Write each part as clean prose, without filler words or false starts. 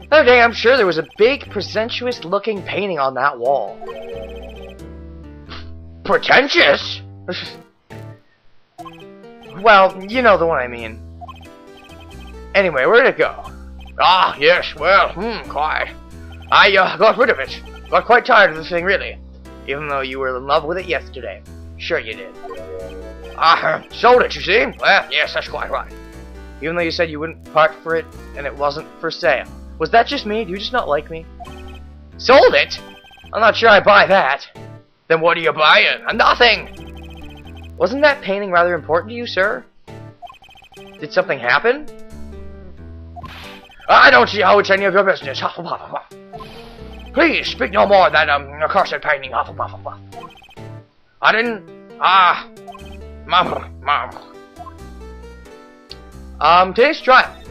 The other day, I'm sure there was a big, pretentious-looking painting on that wall. Pretentious? Well, you know the one I mean. Anyway, where'd it go? Ah, yes, well, quite. I got rid of it. Got quite tired of the thing, really. Even though you were in love with it yesterday. Sure you did. Sold it, you see? Well, yes, that's quite right. Even though you said you wouldn't part for it, and it wasn't for sale. Was that just me? Do you just not like me? Sold it? I'm not sure I buy that. Then what are you buying? Nothing! Wasn't that painting rather important to you, sir? Did something happen? I don't see how it's any of your business. Please, speak no more of that, accursed painting. I didn't... Today's trial.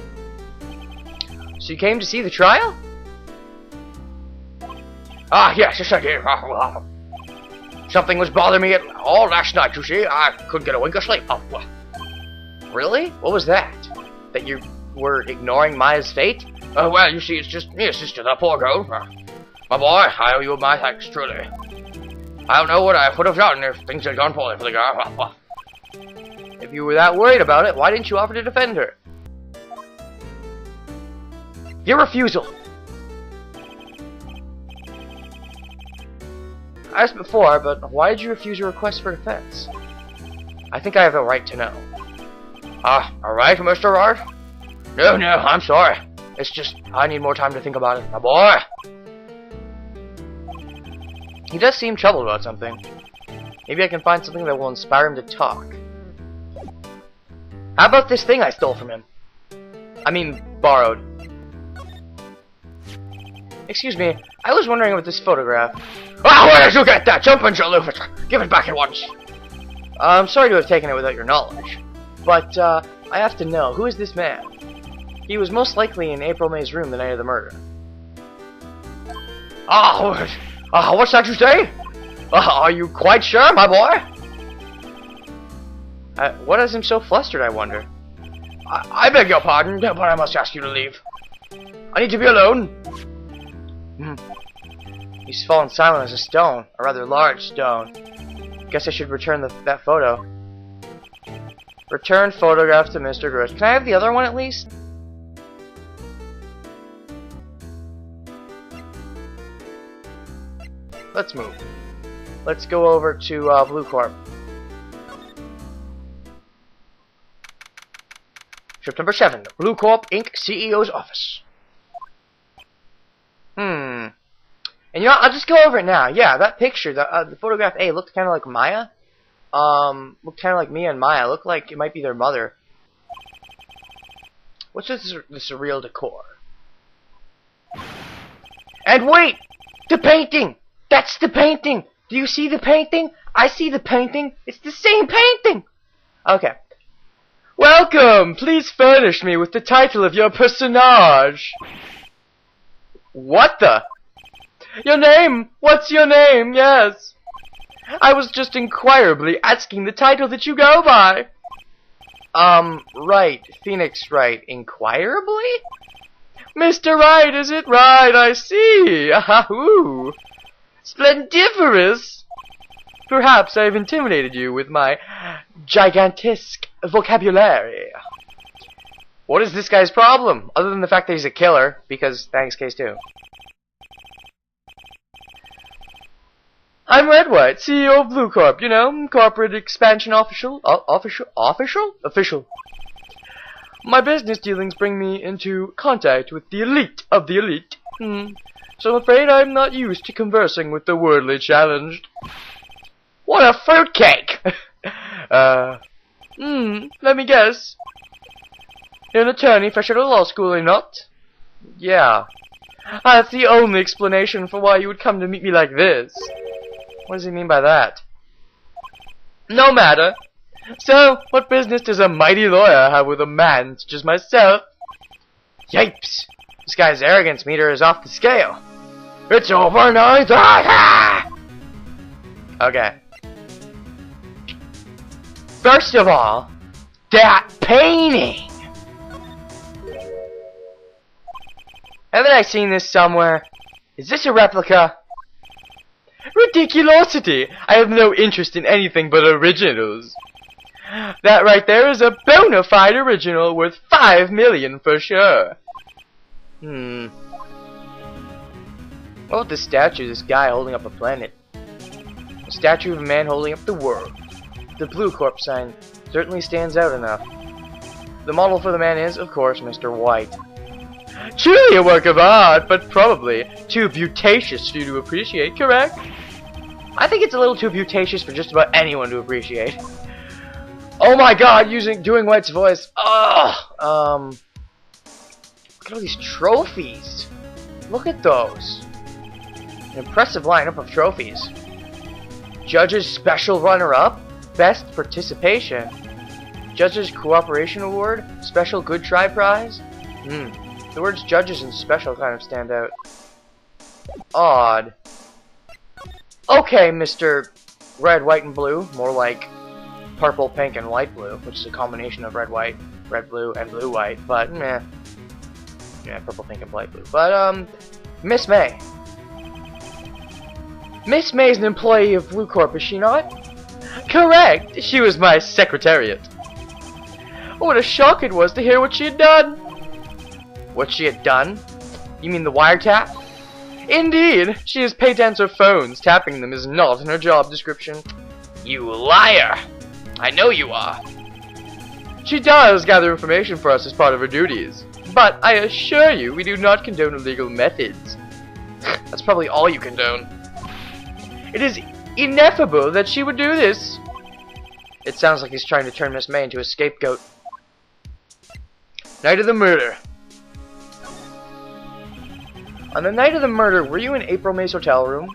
So you came to see the trial? Yes, I did. Something was bothering me all last night, you see. I couldn't get a wink of sleep. Really? What was that? That you were ignoring Maya's fate? Well, you see, it's just me, sister, that poor girl. My boy, I owe you my thanks, truly. I don't know what I would have done if things had gone poorly for the girl. If you were that worried about it, why didn't you offer to defend her? Your refusal. I asked before, but why did you refuse a request for defense? I think I have a right to know. A right, Mr. Wright? No, I'm sorry. It's just, I need more time to think about it. My boy! He does seem troubled about something. Maybe I can find something that will inspire him to talk. How about this thing I stole from him? I mean, borrowed. Excuse me, I was wondering about this photograph. Where did you get that? Jump and aloof it! Give it back at once! I'm sorry to have taken it without your knowledge. But, I have to know, who is this man? He was most likely in April May's room the night of the murder. What's that you say? Are you quite sure, my boy? What has him so flustered, I wonder? I beg your pardon, but I must ask you to leave. I need to be alone. He's fallen silent as a stone, a rather large stone. Guess I should return that photo. Return photograph to Mr. Gross. Can I have the other one at least? Let's move. Let's go over to BLUECORP. Ship number 7, BLUECORP Inc. CEO's office. And you know, I'll just go over it now. Yeah, that picture, the photograph A looked kind of like Maya. Looked kind of like Mia and Maya. Looked like it might be their mother. What's this surreal decor? And wait! The painting! That's the painting! Do you see the painting? I see the painting. It's the same painting! Okay. Welcome! Please furnish me with the title of your personage. What the? Your name! What's your name? Yes. I was just inquirably asking the title that you go by. Wright. Phoenix Wright. Inquirably? Mr. Wright, is it right? I see. Ahoo. Splendiferous. Perhaps I've intimidated you with my gigantesque vocabulary. What is this guy's problem? Other than the fact that he's a killer, because thanks, case 2. I'm Red White, CEO of BLUECORP, you know, corporate expansion official. Official. My business dealings bring me into contact with the elite of the elite. So I'm afraid I'm not used to conversing with the worldly challenged. What a fruitcake! Let me guess. You're an attorney fresh out of law school, are you not? Yeah. That's the only explanation for why you would come to meet me like this. What does he mean by that? No matter. So, what business does a mighty lawyer have with a man such as myself? Yipes! This guy's arrogance meter is off the scale. It's over now. Okay. First of all, that painting! Haven't I seen this somewhere? Is this a replica? Ridiculosity! I have no interest in anything but originals. That right there is a bona fide original worth 5 million for sure. What about this statue, this guy holding up a planet? A statue of a man holding up the world. The BLUECORP sign certainly stands out enough. The model for the man is, of course, Mr. White. Truly a work of art, but probably too beauticious for you to appreciate, correct? I think it's a little too beauticious for just about anyone to appreciate. Oh my god, doing White's voice. Ugh! Look at all these trophies. Look at those. An impressive lineup of trophies. Judges Special Runner-Up, Best Participation, Judges Cooperation Award, Special Good Try Prize. The words judges and special kind of stand out. Odd. Okay, Mr. Red, White, and Blue. More like purple, pink, and light blue, which is a combination of red, white, red, blue, and blue, white. But, meh. Yeah, purple, pink, and light blue. But, Miss May. Miss May is an employee of BLUECORP, is she not? Correct! She was my secretariat. What a shock it was to hear what she had done! What she had done? You mean the wiretap? Indeed! She has paid to answer phones. Tapping them is not in her job description. You liar! I know you are. She does gather information for us as part of her duties. But I assure you, we do not condone illegal methods. That's probably all you condone. It is ineffable that she would do this. It sounds like he's trying to turn Miss May into a scapegoat. Night of the murder. On the night of the murder, were you in April May's hotel room?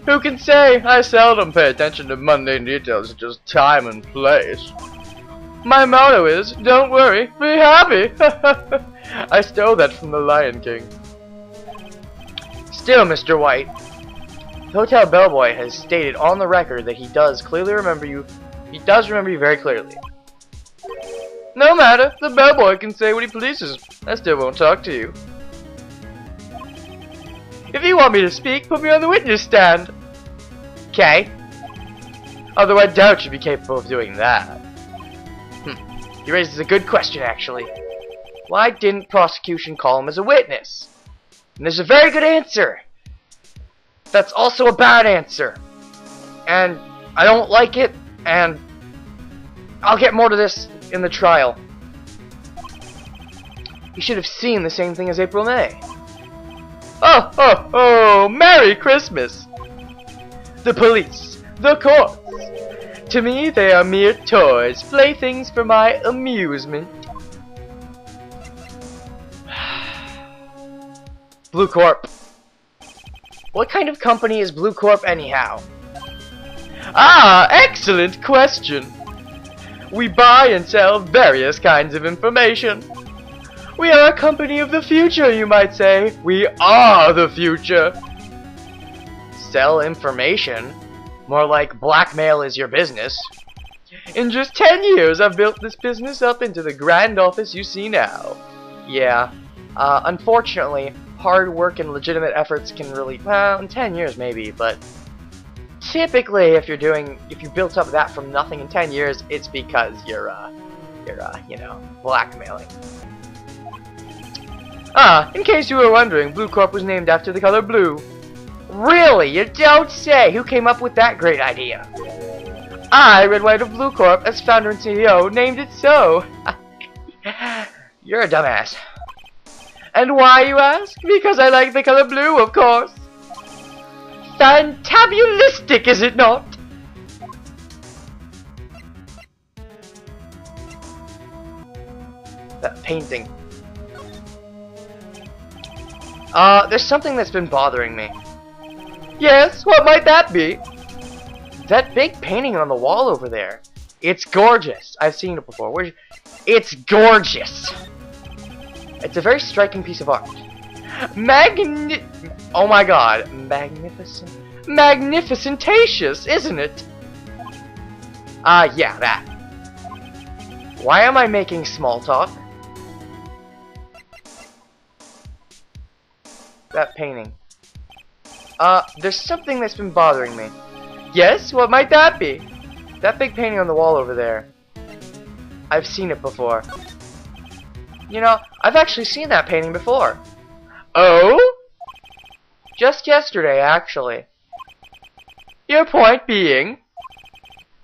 Who can say? I seldom pay attention to mundane details such as time and place. My motto is, don't worry, be happy. I stole that from the Lion King. Still, Mr. White, the hotel bellboy has stated on the record that he does clearly remember you. He does remember you very clearly. No matter, the bellboy can say what he pleases. I still won't talk to you. If you want me to speak, put me on the witness stand. Okay. Although I doubt you'd be capable of doing that. He raises a good question, actually. Why didn't prosecution call him as a witness? And there's a very good answer. That's also a bad answer. And I don't like it, and I'll get more to this in the trial. You should have seen the same thing as April May. Oh, Merry Christmas! The police, the courts. To me, they are mere toys, playthings for my amusement. BLUECORP. What kind of company is BLUECORP anyhow? Ah, excellent question. We buy and sell various kinds of information. We are a company of the future, you might say. We are the future. Sell information? More like blackmail is your business. In just 10 years, I've built this business up into the grand office you see now. Yeah. Unfortunately, hard work and legitimate efforts can really, well, in 10 years maybe, but typically if you built up that from nothing in 10 years, it's because you're you know, blackmailing. In case you were wondering, BLUECORP was named after the color blue. Really? You don't say! Who came up with that great idea? I, Red, White of BLUECORP, as founder and CEO, named it so. You're a dumbass. And why, you ask? Because I like the color blue, of course. Fantabulistic, is it not? That painting. There's something that's been bothering me. Yes, what might that be? That big painting on the wall over there. It's gorgeous. I've seen it before. It's gorgeous. It's a very striking piece of art. Oh my god. Magnificent. Magnificentatious, isn't it? Yeah, that. Why am I making small talk? that painting. There's something that's been bothering me. Yes? What might that be? That big painting on the wall over there. I've seen it before. You know, I've actually seen that painting before. Oh? Just yesterday, actually. Your point being?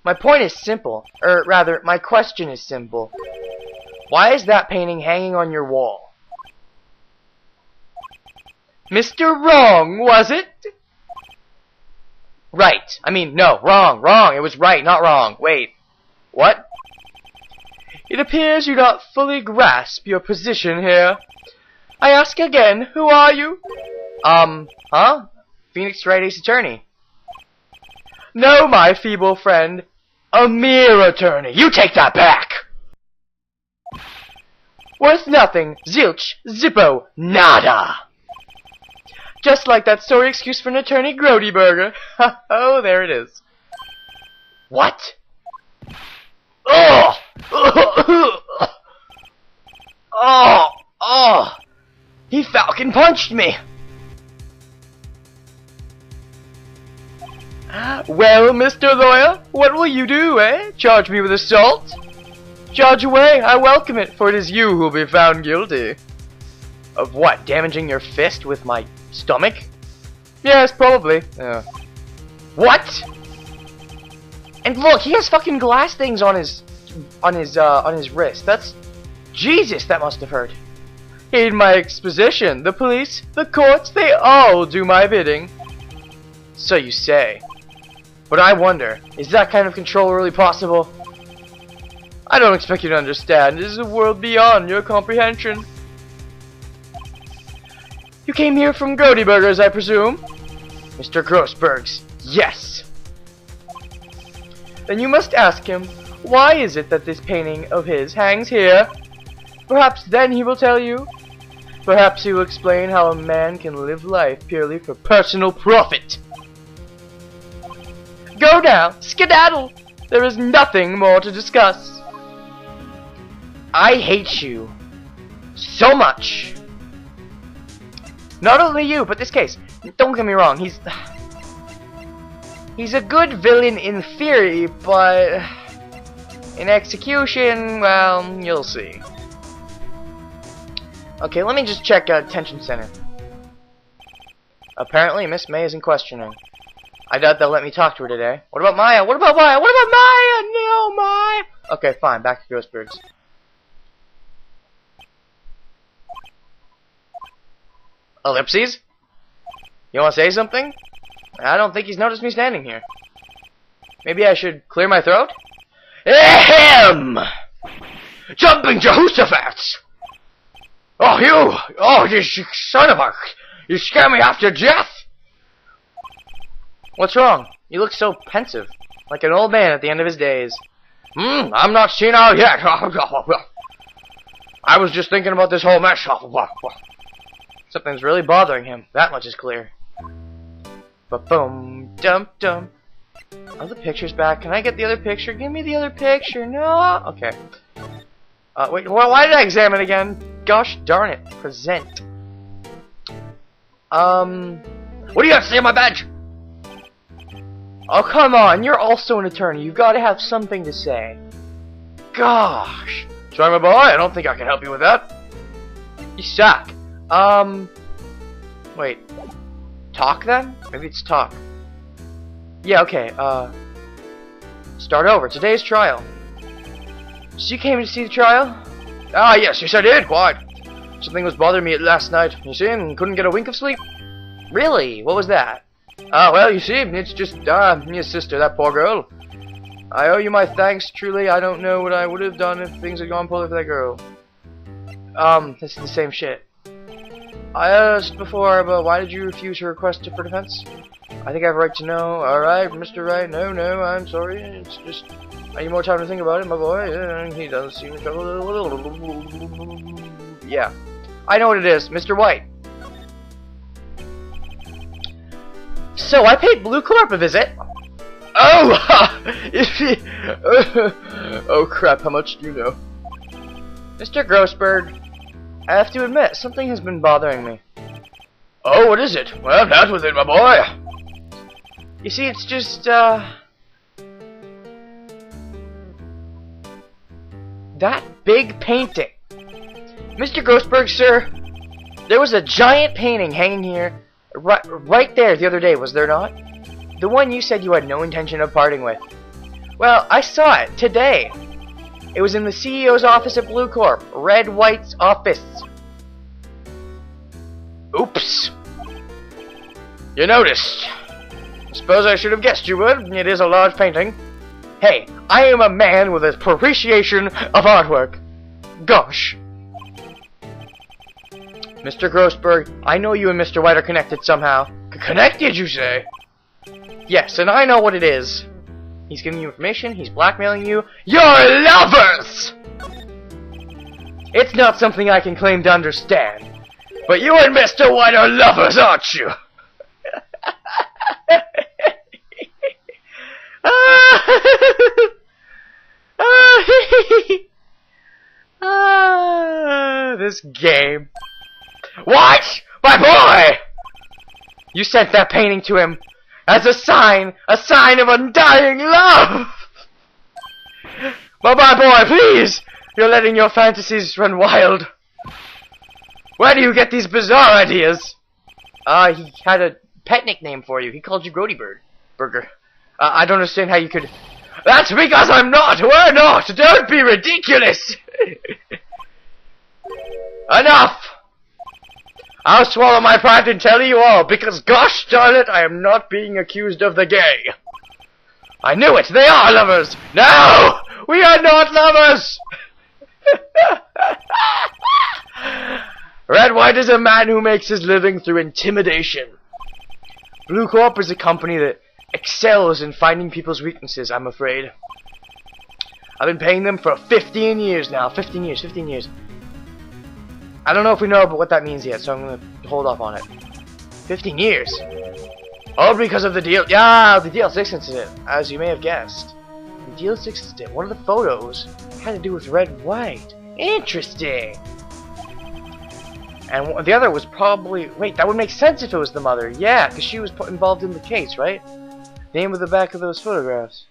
My point is simple. Or rather, my question is simple. Why is that painting hanging on your wall? Mr. Wrong, was it? Right. I mean, no, wrong. It was right, not wrong. Wait. What? It appears you don't fully grasp your position here. I ask again, who are you? Huh? Phoenix Wright Ace Attorney. No, my feeble friend. A mere attorney. You take that back! Worth nothing. Zilch. Zippo. Nada. Just like that sorry excuse for an attorney Grody Burger. Oh, there it is. What? Oh! Oh! He falcon punched me! Well, Mr. Lawyer, what will you do, eh? Charge me with assault? Charge away, I welcome it, for it is you who will be found guilty. Of what, damaging your fist with my stomach? Yes, probably. What? And look, he has fucking glass things on his wrist. That's... Jesus, that must have hurt. In my exposition, the police, the courts, they all do my bidding. So you say. But I wonder, is that kind of control really possible? I don't expect you to understand. It is a world beyond your comprehension. You came here from Grody Burgers, I presume? Mr. Grossberg's. Yes. Then you must ask him, why is it that this painting of his hangs here? Perhaps then he will tell you. Perhaps he will explain how a man can live life purely for personal profit. Go now, skedaddle. There is nothing more to discuss. I hate you so much. Not only you, but this case. Don't get me wrong, he's a good villain in theory, but in execution, well, you'll see. Okay, let me just check detention center. Apparently, Miss May is in questioning. I doubt they'll let me talk to her today. What about Maya? What about Maya? What about Maya? No, Maya. Okay, fine. Back to Ghostbirds. Ellipses? You want to say something? I don't think he's noticed me standing here. Maybe I should clear my throat? Ahem! Jumping Jehoshaphat! Oh, you! Oh, you son of a... You scare me after death! What's wrong? You look so pensive. Like an old man at the end of his days. I'm not senile yet. I was just thinking about this whole mess. Something's really bothering him. That much is clear. Ba-boom. Dum-dum. Are the pictures back? Can I get the other picture? Give me the other picture. No. Okay. Wait, why did I examine again? Gosh darn it. Present. What do you have to say on my badge? Oh, come on. You're also an attorney. You've got to have something to say. Gosh. Sorry, my boy. I don't think I can help you with that. You suck. Wait. Talk, then? Maybe it's talk. Yeah, okay. Start over. Today's trial. So you came to see the trial? Ah, yes, I did. Quite. Something was bothering me last night, you see, and couldn't get a wink of sleep. Really? What was that? Well, you see, it's just, your sister, that poor girl. I owe you my thanks, truly. I don't know what I would have done if things had gone poorly for that girl. This is the same shit. I asked before, but why did you refuse her request for defense? I think I have a right to know. Alright, Mr. Wright, no, I'm sorry. It's just, I need more time to think about it, my boy. He does seem in trouble. Yeah. I know what it is, Mr. White. So, I paid BLUECORP a visit. Oh! Oh crap, how much do you know? Mr. Grossberg, I have to admit, something has been bothering me. Oh, what is it? Well, that was it, my boy. You see, it's just, that big painting. Mr. Grossberg, sir, there was a giant painting hanging here, right there the other day, was there not? The one you said you had no intention of parting with. Well, I saw it today. It was in the CEO's office at BLUECORP, Red White's office. Oops. You noticed. I suppose I should have guessed you would. It is a large painting. Hey, I am a man with appreciation of artwork. Gosh. Mr. Grossberg, I know you and Mr. White are connected somehow. Connected, you say? Yes, and I know what it is. He's giving you information, he's blackmailing you. You're lovers! It's not something I can claim to understand. But you and Mr. White are lovers, aren't you? This game. What? My boy! You sent that painting to him as a sign of undying love! But my boy, please! You're letting your fantasies run wild. Where do you get these bizarre ideas? He had a pet nickname for you. He called you Grody Burger. I don't understand how you could... That's because I'm not! We're not! Don't be ridiculous! Enough! I'll swallow my pride and tell you all, because gosh darn it, I am not being accused of the gay. I knew it! They are lovers! No! We are not lovers! Red White is a man who makes his living through intimidation. BLUECORP is a company that excels in finding people's weaknesses, I'm afraid. I've been paying them for 15 years now. 15 years. I don't know if we know what that means yet, so I'm going to hold off on it. 15 years? All because of the deal. Yeah, the DL6 incident, as you may have guessed. The DL6 incident, one of the photos had to do with Red White. Interesting. And the other was probably... Wait, that would make sense if it was the mother. Yeah, because she was involved in the case, right? Name of the back of those photographs.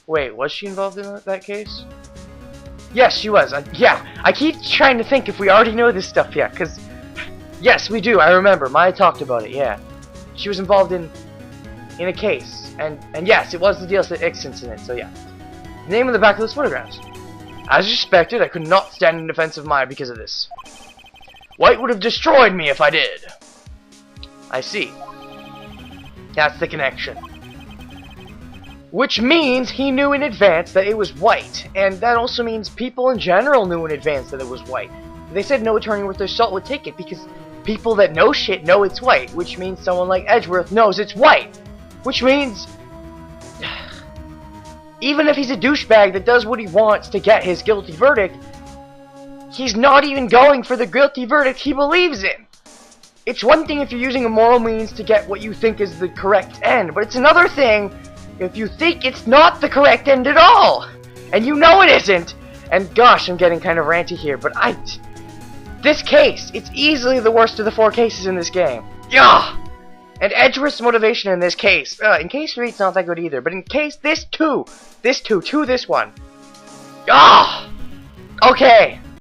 Wait, was she involved in that case? Yes, she was. Yeah, I keep trying to think if we already know this stuff yet, because... Yes, we do, I remember. Maya talked about it, yeah. She was involved in a case. And yes, it was the DL6 incident, so yeah. Name of the back of those photographs. As expected, I could not stand in defense of Maya because of this. White would have destroyed me if I did. I see. That's the connection. Which means he knew in advance that it was White, and that also means people in general knew in advance that it was White. They said no attorney worth their salt would take it, because people that know shit know it's White, which means someone like Edgeworth knows it's White. Which means... even if he's a douchebag that does what he wants to get his guilty verdict, he's not even going for the guilty verdict he believes in. It's one thing if you're using a moral means to get what you think is the correct end, but it's another thing if you think it's not the correct end at all, and you know it isn't. And gosh, I'm getting kind of ranty here, but this case, it's easily the worst of the 4 cases in this game. Yeah. And Edgeworth's motivation in this case, in case 3 it's not that good either, but in case this one. Ah. Okay.